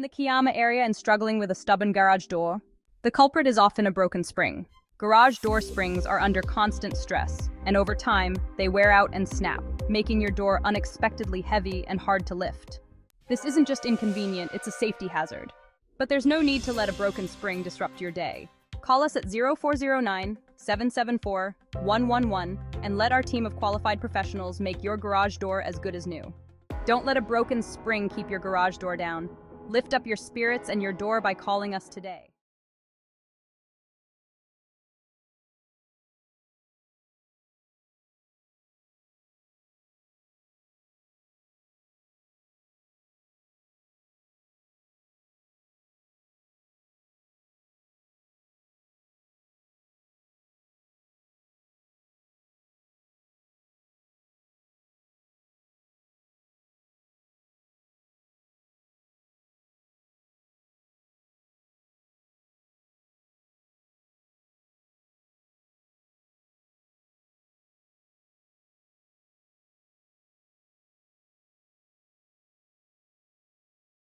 the Kiama area and struggling with a stubborn garage door? The culprit is often a broken spring. Garage door springs are under constant stress, and over time, they wear out and snap, making your door unexpectedly heavy and hard to lift. This isn't just inconvenient, it's a safety hazard. But there's no need to let a broken spring disrupt your day. Call us at 0409-774-111 and let our team of qualified professionals make your garage door as good as new. Don't let a broken spring keep your garage door down. Lift up your spirits and your door by calling us today.